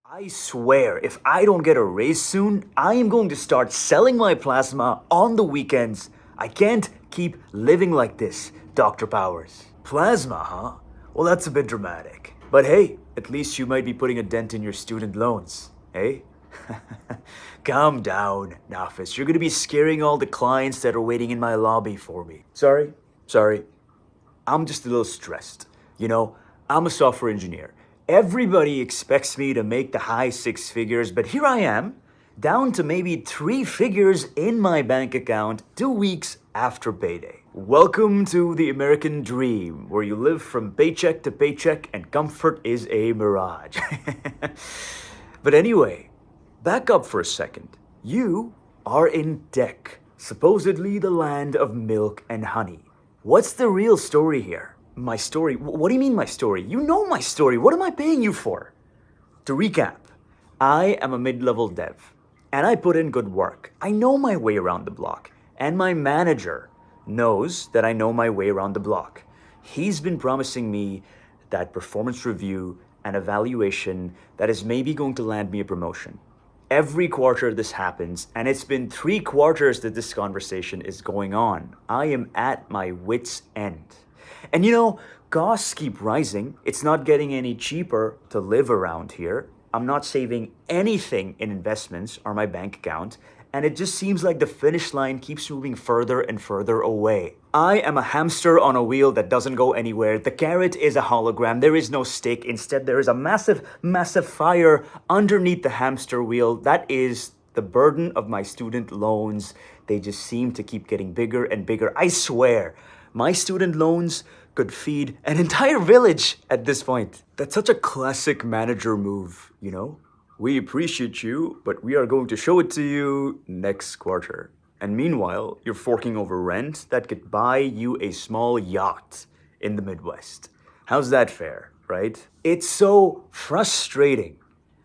I swear, if I don't get a raise soon, I am going to start selling my plasma on the weekends. I can't keep living like this, Dr. Powers. Plasma, huh? Well, that's a bit dramatic. But hey, at least you might be putting a dent in your student loans, eh? Calm down, Nafis. You're gonna be scaring all the clients that are waiting in my lobby for me. Sorry. I'm just a little stressed. You know, I'm a software engineer. Everybody expects me to make the high six figures, but here I am, down to maybe three figures in my bank account 2 weeks after payday. Welcome to the American dream, where you live from paycheck to paycheck and comfort is a mirage. But anyway, back up for a second. You are in tech, supposedly the land of milk and honey. What's the real story here? My story? What do you mean my story? You know my story. What am I paying you for? To recap, I am a mid-level dev, and I put in good work. I know my way around the block, and my manager knows that I know my way around the block. He's been promising me that performance review and evaluation that is maybe going to land me a promotion. Every quarter this happens, and it's been 3 quarters that this conversation is going on. I am at my wit's end. And you know, costs keep rising. It's not getting any cheaper to live around here. I'm not saving anything in investments or my bank account, and it just seems like the finish line keeps moving further and further away. I am a hamster on a wheel that doesn't go anywhere. The carrot is a hologram. There is no stake. Instead, there is a massive fire underneath the hamster wheel. That is the burden of my student loans. They just seem to keep getting bigger and bigger. I swear, my student loans could feed an entire village at this point. That's such a classic manager move, you know? We appreciate you, but we are going to show it to you next quarter. And meanwhile, you're forking over rent that could buy you a small yacht in the Midwest. How's that fair, right? It's so frustrating.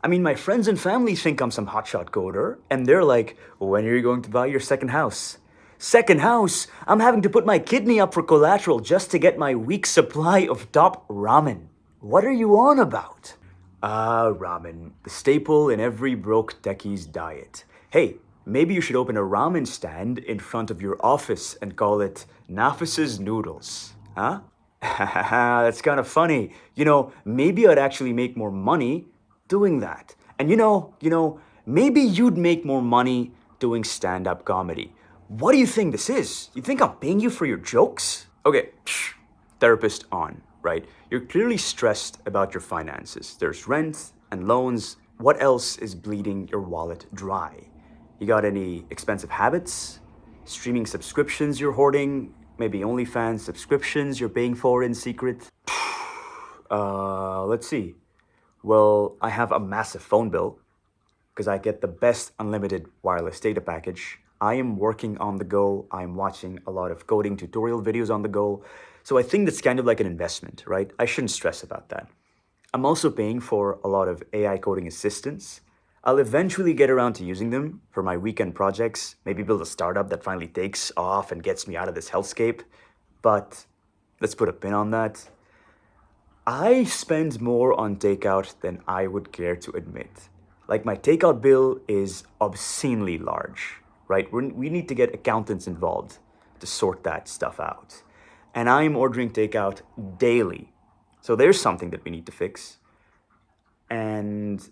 I mean, my friends and family think I'm some hotshot coder, and they're like, when are you going to buy your second house? Second house? I'm having to put my kidney up for collateral just to get my week's supply of top ramen. What are you on about? Ramen, the staple in every broke techie's diet. Hey, maybe you should open a ramen stand in front of your office and call it Nafis's Noodles. Huh? That's kind of funny. You know, maybe I'd actually make more money doing that. And you know, maybe you'd make more money doing stand-up comedy. What do you think this is? You think I'm paying you for your jokes? Okay, therapist on, right? You're clearly stressed about your finances. There's rent and loans. What else is bleeding your wallet dry? You got any expensive habits? Streaming subscriptions you're hoarding? Maybe OnlyFans subscriptions you're paying for in secret? Let's see. Well, I have a massive phone bill because I get the best unlimited wireless data package. I am working on the go. I'm watching a lot of coding tutorial videos on the go. So I think that's kind of like an investment, right? I shouldn't stress about that. I'm also paying for a lot of AI coding assistants. I'll eventually get around to using them for my weekend projects, maybe build a startup that finally takes off and gets me out of this hellscape. But let's put a pin on that. I spend more on takeout than I would care to admit. Like my takeout bill is obscenely large, right? We need to get accountants involved to sort that stuff out. And I'm ordering takeout daily. So there's something that we need to fix. And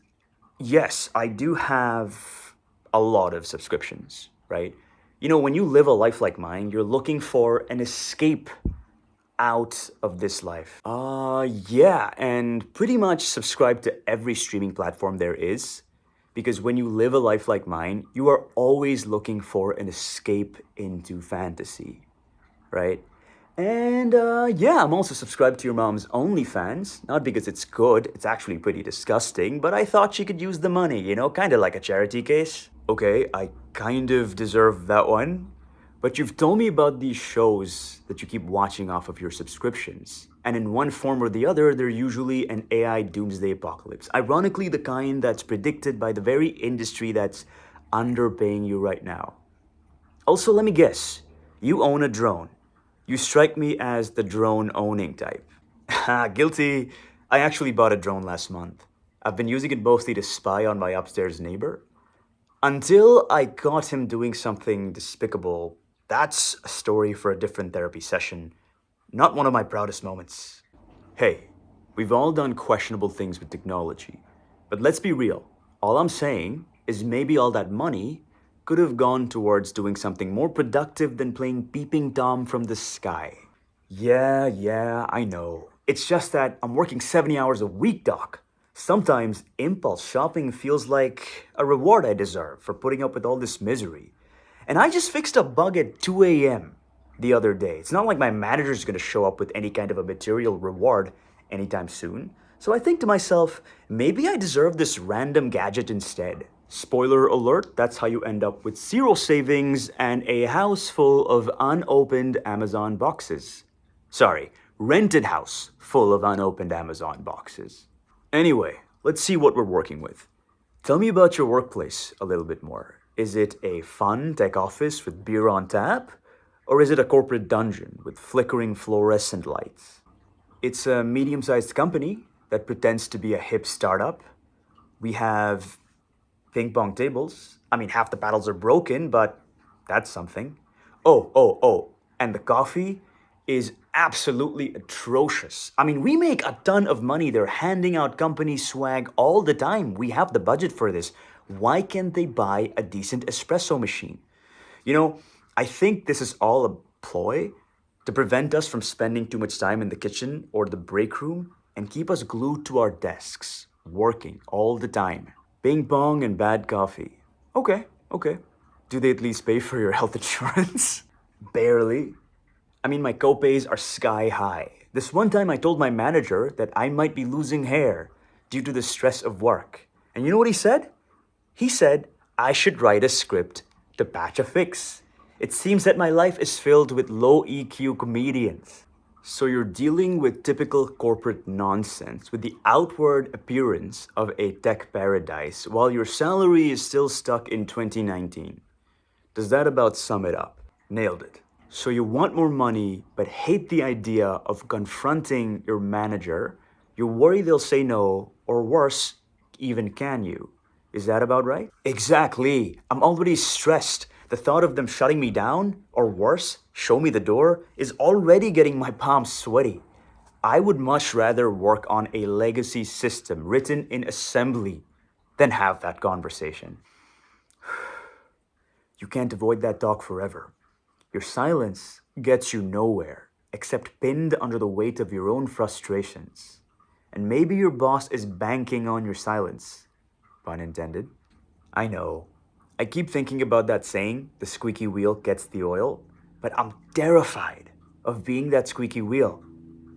yes, I do have a lot of subscriptions, right? You know, when you live a life like mine, you're looking for an escape out of this life. Yeah, and pretty much subscribe to every streaming platform there is. Because when you live a life like mine, you are always looking for an escape into fantasy, right? And yeah, I'm also subscribed to your mom's OnlyFans. Not because it's good, it's actually pretty disgusting, but I thought she could use the money, you know, kind of like a charity case. Okay, I kind of deserve that one. But you've told me about these shows that you keep watching off of your subscriptions. And in one form or the other, they're usually an AI doomsday apocalypse. Ironically, the kind that's predicted by the very industry that's underpaying you right now. Also, let me guess, you own a drone. You strike me as the drone owning type. Ha, guilty. I actually bought a drone last month. I've been using it mostly to spy on my upstairs neighbor. Until I caught him doing something despicable. That's a story for a different therapy session. Not one of my proudest moments. Hey, we've all done questionable things with technology. But let's be real. All I'm saying is maybe all that money could have gone towards doing something more productive than playing Peeping Tom from the sky. Yeah, I know. It's just that I'm working 70 hours a week, Doc. Sometimes impulse shopping feels like a reward I deserve for putting up with all this misery. And I just fixed a bug at 2 a.m. the other day. It's not like my manager's gonna show up with any kind of a material reward anytime soon. So I think to myself, maybe I deserve this random gadget instead. Spoiler alert, that's how you end up with zero savings and a house full of unopened Amazon boxes. Sorry, rented house full of unopened Amazon boxes. Anyway, let's see what we're working with. Tell me about your workplace a little bit more. Is it a fun tech office with beer on tap? Or is it a corporate dungeon with flickering fluorescent lights? It's a medium sized company that pretends to be a hip startup. We have ping pong tables. I mean, half the paddles are broken, but that's something. Oh, and the coffee is absolutely atrocious. I mean, we make a ton of money. They're handing out company swag all the time. We have the budget for this. Why can't they buy a decent espresso machine? You know, I think this is all a ploy to prevent us from spending too much time in the kitchen or the break room and keep us glued to our desks, working all the time. Ping pong and bad coffee. Okay. Do they at least pay for your health insurance? Barely. I mean, my copays are sky high. This one time I told my manager that I might be losing hair due to the stress of work. And you know what he said? He said I should write a script to patch a fix. It seems that my life is filled with low EQ comedians. So you're dealing with typical corporate nonsense with the outward appearance of a tech paradise while your salary is still stuck in 2019. Does that about sum it up? Nailed it. So you want more money but hate the idea of confronting your manager. You worry they'll say no, or worse, even can you? Is that about right? Exactly. I'm already stressed. The thought of them shutting me down, or worse, show me the door, is already getting my palms sweaty. I would much rather work on a legacy system written in assembly than have that conversation. You can't avoid that talk forever. Your silence gets you nowhere except pinned under the weight of your own frustrations. And maybe your boss is banking on your silence. Pun intended. I know. I keep thinking about that saying, the squeaky wheel gets the oil, but I'm terrified of being that squeaky wheel.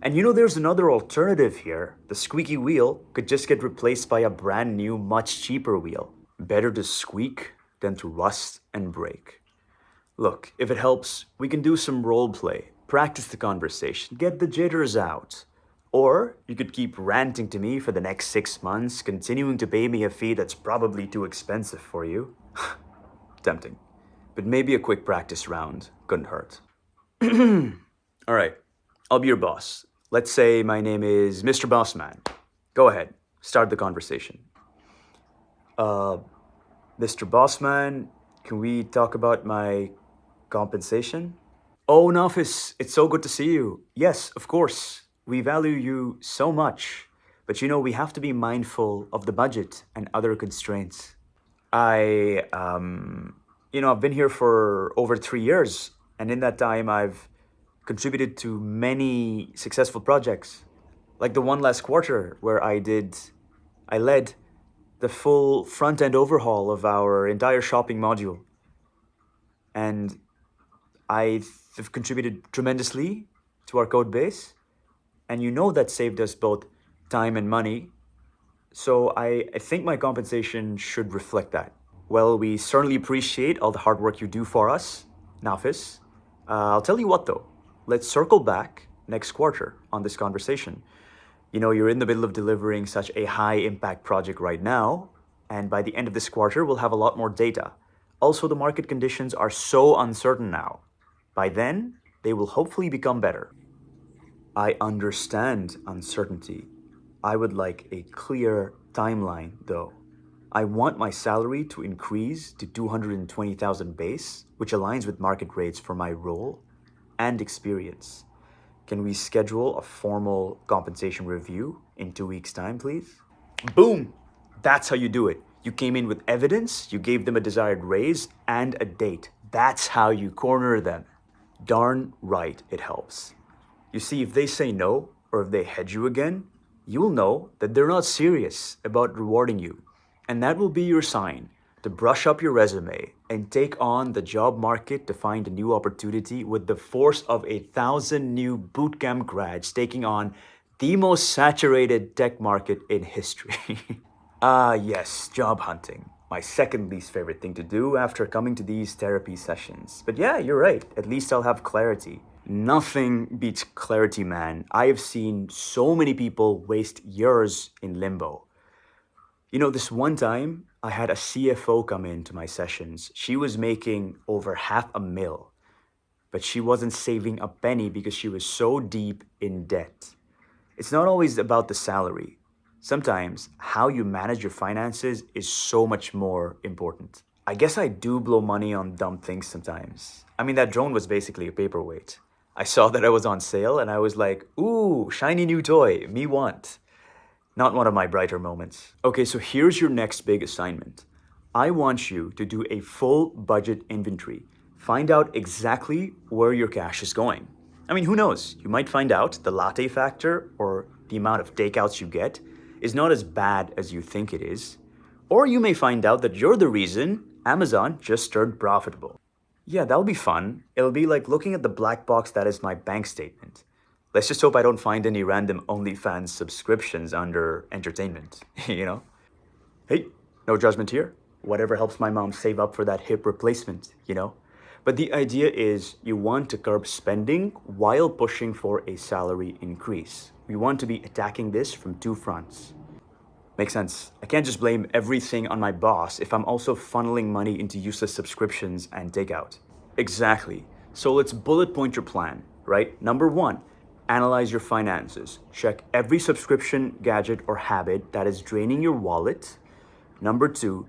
And you know, there's another alternative here. The squeaky wheel could just get replaced by a brand new, much cheaper wheel. Better to squeak than to rust and break. Look, if it helps, we can do some role play, practice the conversation, get the jitters out. Or you could keep ranting to me for the next 6 months, continuing to pay me a fee that's probably too expensive for you. Tempting. But maybe a quick practice round couldn't hurt. All right, I'll be your boss. Let's say my name is Mr. Bossman. Go ahead, start the conversation. Mr. Bossman, can we talk about my compensation? Oh, Nafis, it's so good to see you. Yes, of course. We value you so much. But you know, we have to be mindful of the budget and other constraints. I've been here for over 3 years. And in that time, I've contributed to many successful projects. Like the one last quarter where I led the full front end overhaul of our entire shopping module. And have contributed tremendously to our code base. And you know that saved us both time and money. So I think my compensation should reflect that. Well, we certainly appreciate all the hard work you do for us, Nafis. I'll tell you what though, let's circle back next quarter on this conversation. You know, you're in the middle of delivering such a high impact project right now, and by the end of this quarter, we'll have a lot more data. Also, the market conditions are so uncertain now. By then, they will hopefully become better. I understand uncertainty. I would like a clear Timeline, though. I want my salary to increase to 220,000 base, which aligns with market rates for my role and experience. Can we schedule a formal compensation review in 2 weeks' time, please? Boom! That's how you do it. You came in with evidence, you gave them a desired raise, and a date. That's how you corner them. Darn right it helps. You see, if they say no, or if they hedge you again, you'll know that they're not serious about rewarding you. And that will be your sign to brush up your resume and take on the job market to find a new opportunity with the force of 1,000 new bootcamp grads taking on the most saturated tech market in history. Ah, yes, job hunting. My second least favorite thing to do after coming to these therapy sessions. But yeah, you're right. At least I'll have clarity. Nothing beats clarity, man. I have seen so many people waste years in limbo. You know, this one time I had a CFO come into my sessions. She was making over half a mil, but she wasn't saving a penny because she was so deep in debt. It's not always about the salary. Sometimes how you manage your finances is so much more important. I guess I do blow money on dumb things sometimes. I mean, that drone was basically a paperweight. I saw that it was on sale and I was like, ooh, shiny new toy, me want. Not one of my brighter moments. Okay, so here's your next big assignment. I want you to do a full budget inventory. Find out exactly where your cash is going. I mean, who knows? You might find out the latte factor or the amount of takeouts you get is not as bad as you think it is. Or you may find out that you're the reason Amazon just turned profitable. Yeah, that'll be fun. It'll be like looking at the black box that is my bank statement. Let's just hope I don't find any random OnlyFans subscriptions under entertainment, you know? Hey, no judgment here. Whatever helps my mom save up for that hip replacement, you know? But the idea is you want to curb spending while pushing for a salary increase. We want to be attacking this from two fronts. Makes sense. I can't just blame everything on my boss if I'm also funneling money into useless subscriptions and takeout. Exactly. So let's bullet point your plan, right? Number one, analyze your finances. Check every subscription, gadget, or habit that is draining your wallet. Number two,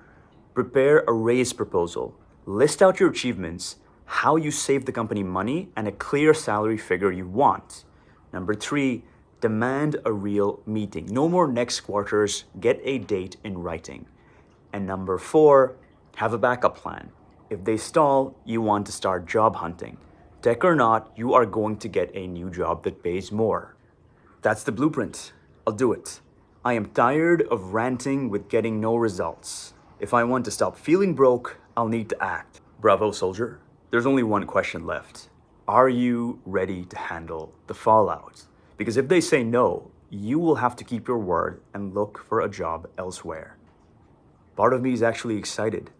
prepare a raise proposal. List out your achievements, how you save the company money, and a clear salary figure you want. Number three, demand a real meeting. No more next quarters, get a date in writing. And number four, have a backup plan. If they stall, you want to start job hunting. Tech or not, you are going to get a new job that pays more. That's the blueprint. I'll do it. I am tired of ranting with getting no results. If I want to stop feeling broke, I'll need to act. Bravo, soldier. There's only one question left. Are you ready to handle the fallout? Because if they say no, you will have to keep your word and look for a job elsewhere. Part of me is actually excited.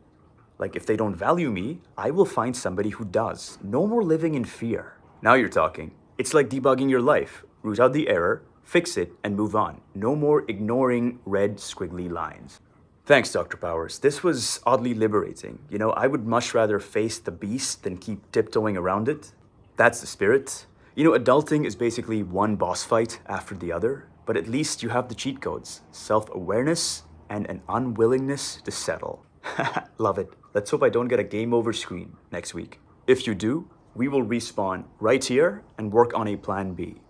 Like, if they don't value me, I will find somebody who does. No more living in fear. Now you're talking. It's like debugging your life. Root out the error, fix it, and move on. No more ignoring red squiggly lines. Thanks, Dr. Powers. This was oddly liberating. You know, I would much rather face the beast than keep tiptoeing around it. That's the spirit. You know, adulting is basically one boss fight after the other, but at least you have the cheat codes, self-awareness, and an unwillingness to settle. Love it. Let's hope I don't get a game over screen next week. If you do, we will respawn right here and work on a plan B.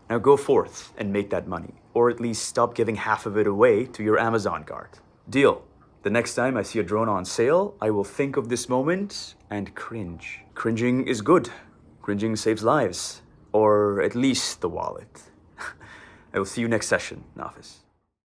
Now go forth and make that money, or at least stop giving half of it away to your Amazon cart. Deal. The next time I see a drone on sale, I will think of this moment and cringe. Cringing is good. Cringing saves lives. Or at least the wallet. I will see you next session, Nafis.